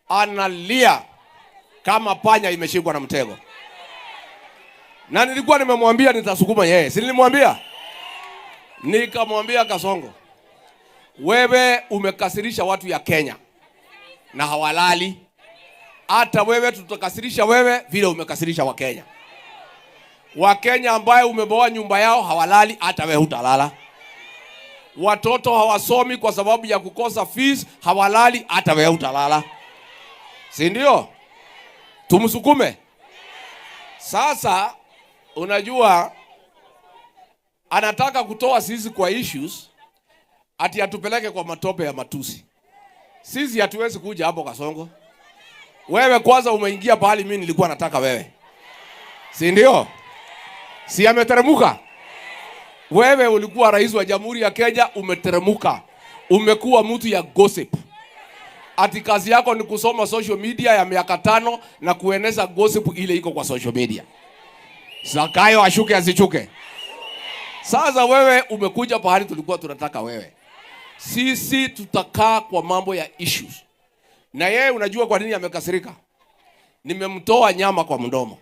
analia kama panya imeshikwa na mtego. Na nilikuwa nimemwambia nitasukuma yeye. Si nilimwambia? Nikamwambia Kasongo, wewe umekasirisha watu ya Kenya na hawalali. Hata wewe tutakasirisha wewe vile umekasirisha wa Kenya. Wa Kenya ambaye umeboa nyumba yao hawalali, hata wewe hutalala. Watoto hawasomi kwa sababu ya kukosa fees, hawalali, hata wewe hutalala. Si ndio? Tumsukume. Sasa unajua anataka kutoa sisi kwa issues ati atupeleke kwa matope ya matusi. Sisi hatuwezi kuja hapo Kasongo. Wewe kwanza umeingia pahali mimi nilikuwa nataka wewe. Si ndio? Si ameteremuka? Wewe ulikuwa rais wa Jamhuri ya Kenya, umeteremuka. Umekuwa mtu ya gossip. Ati kazi yako ni kusoma social media ya miaka 5 na kueneza gossip ile iko kwa social media. Zakayo ashuke asichuke. Sasa wewe umekuja pahali tulikuwa tunataka wewe. Sisi tutakaa kwa mambo ya issues. Na yeye unajua kwa nini amekasirika? Nimemtoa nyama kwa mdomo.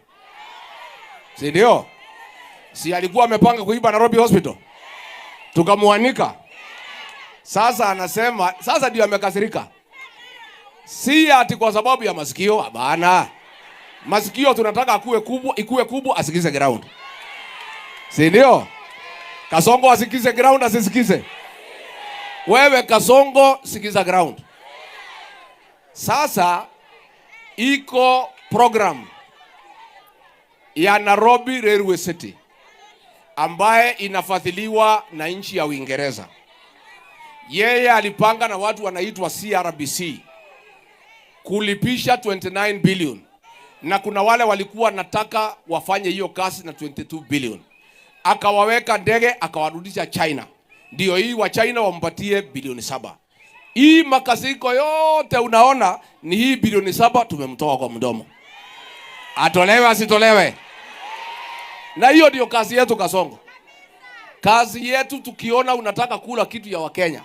Si ndio? Si alikuwa amepanga kuiba Nairobi Hospital? Tukamuanika. Sasa anasema, sasa ndio amekasirika. Si ati kwa sababu ya masikio, hapana. Masikio tunataka ikuwe kubwa asikize ground. Si ndio? Kasongo asikize ground asisikize. Wewe Kasongo sikiza ground. Sasa iko program ya Nairobi Railway City ambaye inafadhiliwa na nchi ya Uingereza. Yeye alipanga na watu wanaitwa CRBC kulipisha 29 billion. Na kuna wale walikuwa nataka wafanye hiyo kazi na 22 billion. Akawaweka ndege akawarudisha China. Ndio hii wa China wampatie bilioni 7. Hii makasiko yote unaona ni hii bilioni 7 tumemtoa kwa mdomo. Atolewe asitolewe. Na hiyo ndio kazi yetu Kasongo. Kazi yetu tukiona unataka kula kitu ya Wakenya,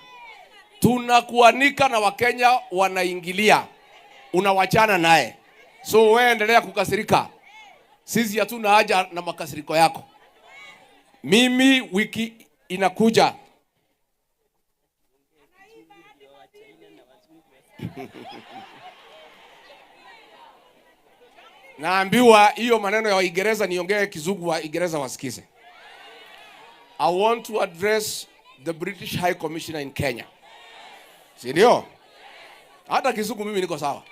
tunakuanika na Wakenya wanaingilia. Unawachana naye. So wewe endelea kukasirika. Sisi hatuna haja na makasiriko yako. Mimi wiki inakuja naambiwa hiyo maneno ya Uingereza niongee Kizungu wa Uingereza wasikize. I want to address the British High Commissioner in Kenya. Si ndio? Hata Kizungu mimi niko sawa.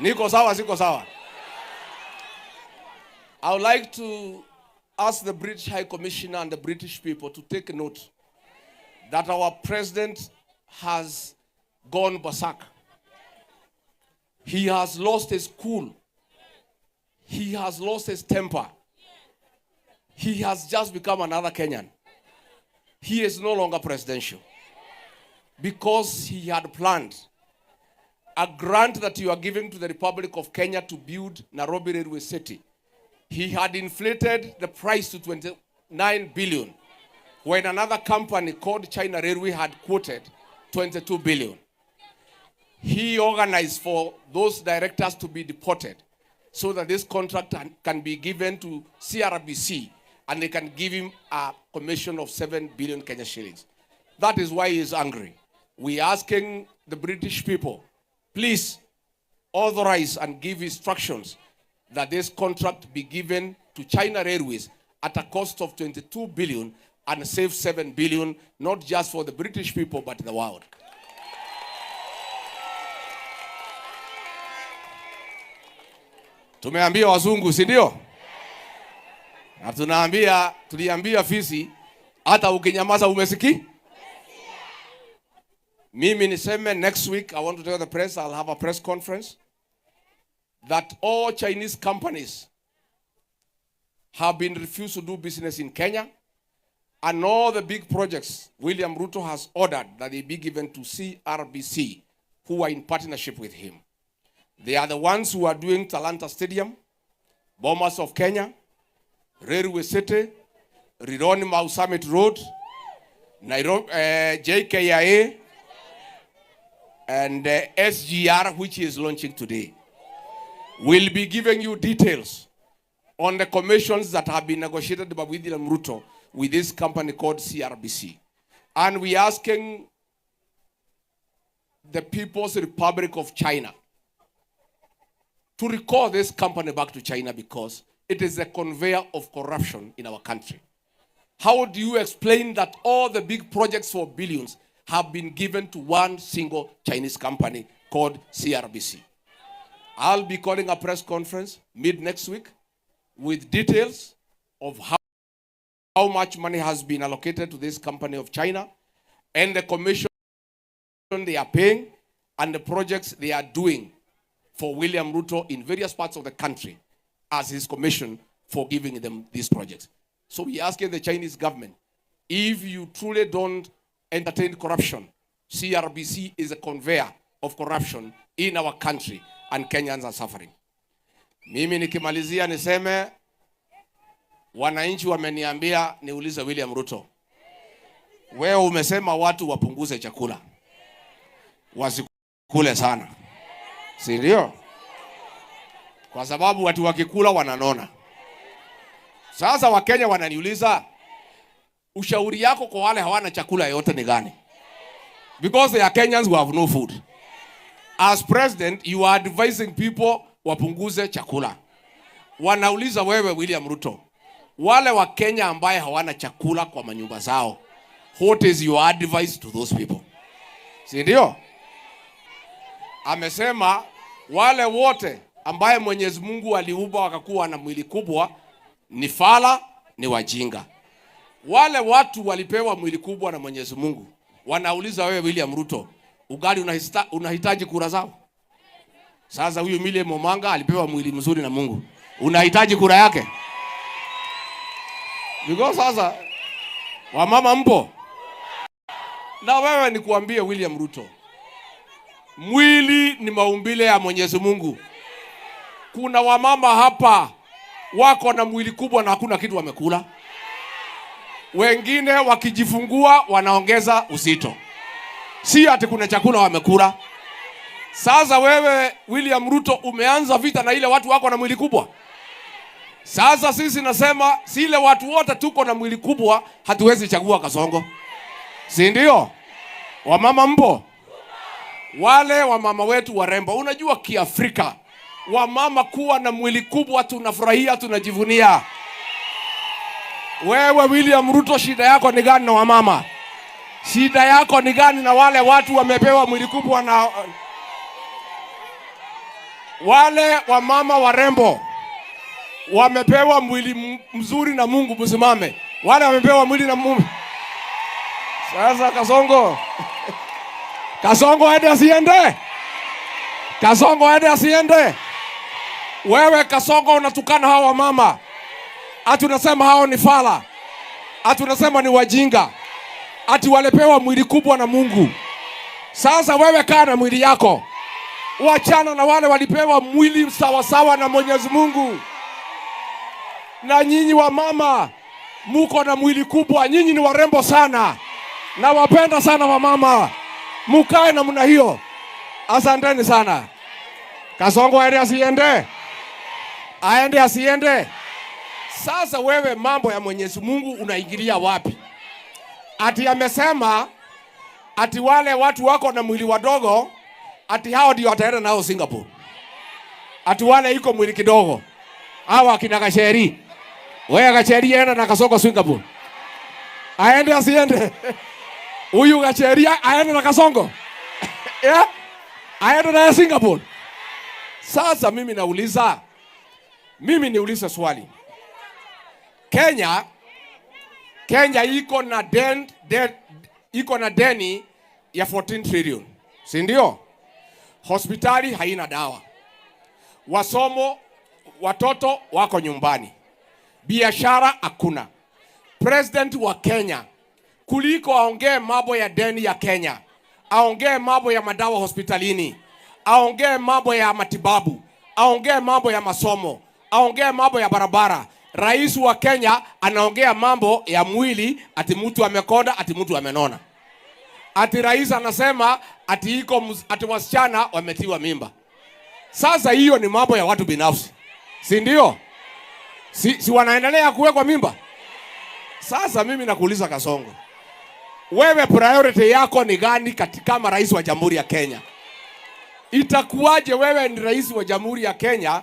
Niko sawa, siko sawa. I would like to ask the British High Commissioner and the British people to take note that our president has gone berserk. He has lost his cool. He has lost his temper. He has just become another Kenyan. He is no longer presidential because he had planned a grant that you are giving to the Republic of Kenya to build Nairobi Railway City. He had inflated the price to 29 billion when another company called China Railway had quoted 22 billion. He organized for those directors to be deported so that this contract can be given to CRBC and they can give him a commission of 7 billion Kenya shillings. That is why he is angry. We are asking the British people, please authorize and give instructions that this contract be given to China Railways at a cost of 22 billion and save 7 billion, not just for the British people, but the world. Tumeambia wazungu, si ndio? Na tuliambia fisi, hata ukinyamaza umesiki? Mimi niseme next week, I want to tell the press, I'll have a press conference, that all Chinese companies have been refused to do business in Kenya, and all the big projects William Ruto has ordered that they be given to CRBC, who are in partnership with him. They are the ones who are doing Talanta Stadium, Bomas of Kenya, Railway City, Rironi Mau Summit Road, Nairobi, JKIA, and SGR, which is launching today. We'll be giving you details on the commissions that have been negotiated by William Ruto with this company called CRBC. And we're asking the People's Republic of China to recall this company back to China because it is a conveyor of corruption in our country. How do you explain that all the big projects for billions have been given to one single Chinese company called CRBC? I'll be calling a press conference mid next week with details of how much money has been allocated to this company of China and the commission they are paying and the projects they are doing for William Ruto in various parts of the country as his commission for giving them these projects. So we're asking the Chinese government, if you truly don't entertain corruption, CRBC is a conveyor of corruption in our country and Kenyans are suffering. Mimi nikimalizia niseme, wananchi wameniambia niulize William Ruto. Wewe umesema watu wapunguze chakula. Wasikule sana. Si ndio? Kwa sababu watu wakikula wananona. Sasa Wakenya wananiuliza, ushauri yako kwa wale hawana chakula yote ni gani? Because they are Kenyans who have no food. As president, you are advising people wapunguze chakula. Wanauliza wewe William Ruto, wale wa Kenya ambaye hawana chakula kwa manyumba zao, what is your advice to those people? Si ndio? Amesema wale wote ambaye Mwenyezi Mungu aliumba wakakuwa na mwili kubwa ni fala, ni wajinga. Wale watu walipewa mwili kubwa na Mwenyezi Mungu, wanauliza wewe William Ruto, ugali unahitaji kura zao? Sasa huyu Millie Momanga alipewa mwili mzuri na Mungu, unahitaji kura yake? Because sasa wamama mpo. Na wewe nikuambie William Ruto, mwili ni maumbile ya Mwenyezi Mungu. Kuna wamama hapa wako na mwili kubwa na hakuna kitu wamekula. Wengine wakijifungua wanaongeza uzito. Si ati kuna chakula wamekula. Sasa wewe William Ruto umeanza vita na ile watu wako na mwili kubwa. Sasa sisi nasema si ile watu wote tuko na mwili kubwa hatuwezi chagua Kasongo. Si ndio? Wamama mpo? Wale wamama wetu warembo, unajua Kiafrika wamama kuwa na mwili kubwa tunafurahia, tunajivunia. Wewe William Ruto, shida yako ni gani na wamama? Shida yako ni gani na wale watu wamepewa mwili kubwa na wale wamama warembo wamepewa mwili mzuri na Mungu? Msimame. Wale wamepewa mwili na Mungu. Sasa Kasongo Kasongo aende asiende? Kasongo aende asiende? Wewe Kasongo unatukana hawa mama. Ati unasema hao ni fala. Ati unasema ni wajinga. Ati walepewa mwili kubwa na Mungu. Sasa wewe kaa na mwili yako. Wachana na wale walipewa mwili sawa sawa na Mwenyezi Mungu. Na nyinyi wa mama muko na mwili kubwa, nyinyi ni warembo sana. Na wapenda sana wa mama. Mukae na mna hiyo. Asanteni sana. Kasongo aende asiende? Aende asiende? Sasa wewe mambo ya Mwenyezi Mungu unaingilia wapi? Ati amesema ati wale watu wako na mwili wadogo ati hao ndio wataenda nao Singapore. Ati wale iko mwili kidogo hawa kina Gacheri. Wewe Gacheri enda na Kasongo Singapore. Aende asiende? Huyu Gacheri aende na Kasongo? Yeah? Aende na Singapore? Sasa mimi nauliza, niulize swali. Kenya iko na deni ya 14 trillion. Si ndio? Hospitali haina dawa. Watoto wako nyumbani. Biashara hakuna. President wa Kenya kuliko aongee mambo ya deni ya Kenya, aongee mambo ya madawa hospitalini, aongee mambo ya matibabu, aongee mambo ya masomo, aongee mambo ya barabara. Rais wa Kenya anaongea mambo ya mwili, ati mtu amekonda, ati mtu amenona. ati rais anasema ati wasichana wametiwa mimba. Sasa hiyo ni mambo ya watu binafsi, si ndio? Si wanaendelea kuwekwa mimba? Sasa mimi nakuuliza Kasongo, wewe priority yako ni gani kama rais wa Jamhuri ya Kenya? Itakuwaje wewe ni rais wa Jamhuri ya Kenya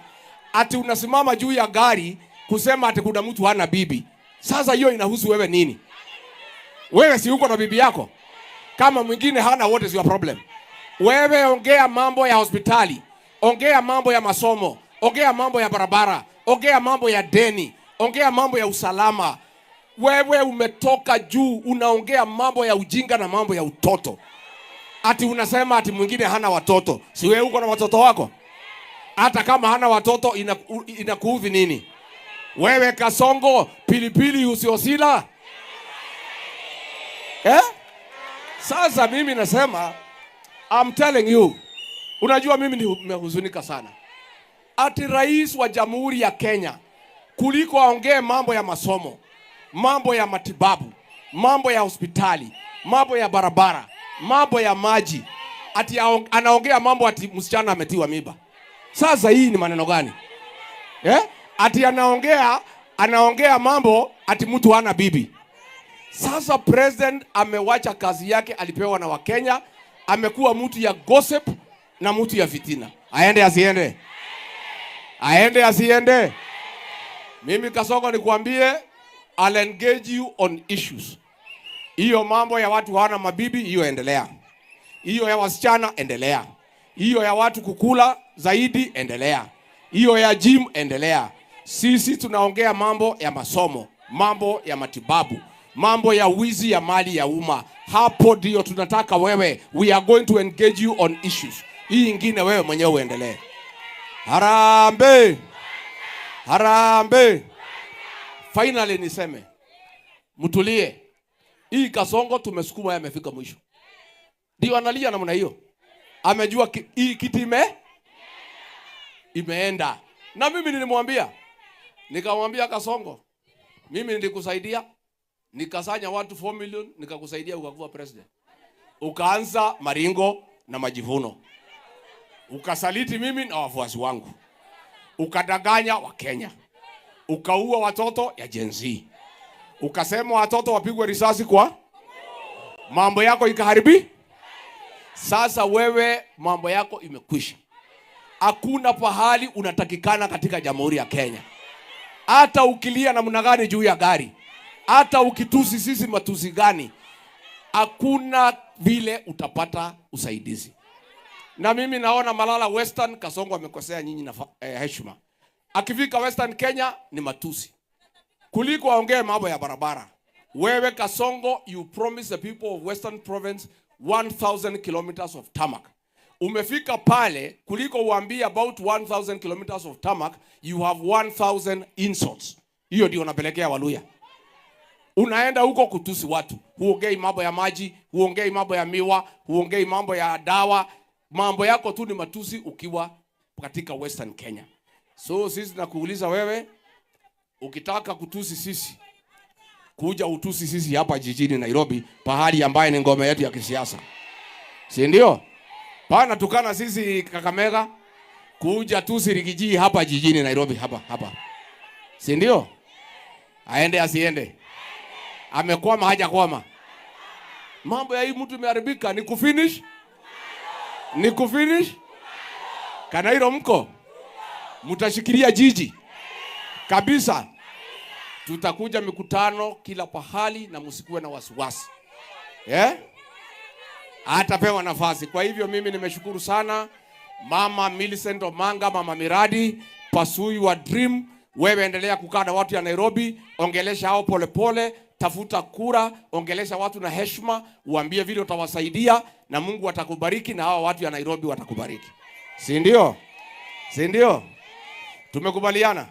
ati unasimama juu ya gari kusema ati kuna mtu hana bibi? Sasa hiyo inahusu wewe nini? Wewe si uko na bibi yako? Kama mwingine hana, what is your problem? Wewe ongea mambo ya hospitali, ongea mambo ya masomo, ongea mambo ya barabara, ongea mambo ya deni, ongea mambo ya usalama. Wewe umetoka juu unaongea mambo ya ujinga na mambo ya utoto. Ati unasema ati mwingine hana watoto. Si wewe uko na watoto wako? Hata kama hana watoto inakuudhi nini? Wewe Kasongo, pilipili usiosila. Sasa mimi nasema, I'm telling you, unajua mimi nimehuzunika sana. Ati rais wa Jamhuri ya Kenya kuliko aongee mambo ya masomo, mambo ya matibabu, mambo ya hospitali, mambo ya barabara, mambo ya maji, ati anaongea mambo ati msichana ametiwa mimba. Sasa hii ni maneno gani? Ati anaongea mambo ati mtu hana bibi. Sasa president amewacha kazi yake alipewa na Wakenya, amekuwa mtu ya gossip na mtu ya fitina. Aende asiende? Aende asiende? Mimi Kasongo nikwambie, I'll engage you on issues. Hiyo mambo ya watu hawana mabibi, hiyo endelea. Hiyo ya wasichana, endelea. Hiyo ya watu kukula zaidi, endelea. Hiyo ya gym, endelea. Sisi tunaongea mambo ya masomo, mambo ya matibabu, mambo ya wizi ya mali ya umma. Hapo ndio tunataka wewe. We are going to engage you on issues. Hii ingine wewe mwenyewe uendelee. Harambe! Harambe! Finally niseme, mtulie. Hii Kasongo tumesukuma yamefika mwisho. Ndio analia namna hiyo. Amejua hii kiti imeenda. Na mimi nilimwambia, nikamwambia Kasongo, mimi nilikusaidia, nikasanya watu 4 million, nikakusaidia ukakuwa president. Ukaanza maringo na majivuno. Ukasaliti mimi na wafuasi wangu. Ukadanganya Wakenya. Ukaua watoto ya Gen Z. Ukasema watoto wapigwe risasi kwa mambo yako ikaharibi. Sasa wewe mambo yako imekwisha. Hakuna pahali unatakikana katika Jamhuri ya Kenya. Hata ukilia namna gani juu ya gari, hata ukitusi sisi matusi gani, hakuna vile utapata usaidizi. Na mimi naona Malala Western, Kasongo amekosea nyinyi na heshima. Akifika Western Kenya ni matusi. Kuliko aongee mambo ya barabara. Wewe Kasongo, you promise the people of Western Province 1,000 kilometers of tarmac. Umefika pale, kuliko uambie about 1,000 kilometers of tarmac, you have 1,000 insults. Hiyo ndio unapelekea Waluya. Unaenda huko kutusi watu. Huongei mambo ya maji, huongei mambo ya miwa, huongei mambo ya dawa. Mambo yako tu ni matusi ukiwa katika Western Kenya. So sisi nakuuliza wewe, ukitaka kutusi sisi, kuja utusi sisi hapa jijini Nairobi, pahali ambaye ni ngome yetu ya kisiasa. Si ndio? Pana tukana sisi Kakamega, kuja tusi Rigiji hapa jijini Nairobi hapa. Si ndio? Aende asiende? Amekwama hajakwama? Mambo ya hii mtu imeharibika, ni kufinish? Ni kufinish? Kanairo mko? Mutashikilia jiji kabisa. Tutakuja mikutano kila pahali na msikuwe na wasiwasi. Atapewa nafasi. Kwa hivyo mimi nimeshukuru sana Mama Millicent Omanga, Mama Miradi, pursue your dream. Wewe endelea kukaa na watu ya Nairobi, ongelesha hao polepole, tafuta kura, ongelesha watu na heshima, uambie vile utawasaidia na Mungu atakubariki na hao watu ya Nairobi watakubariki. Si ndio? Si ndio? Tumekubaliana?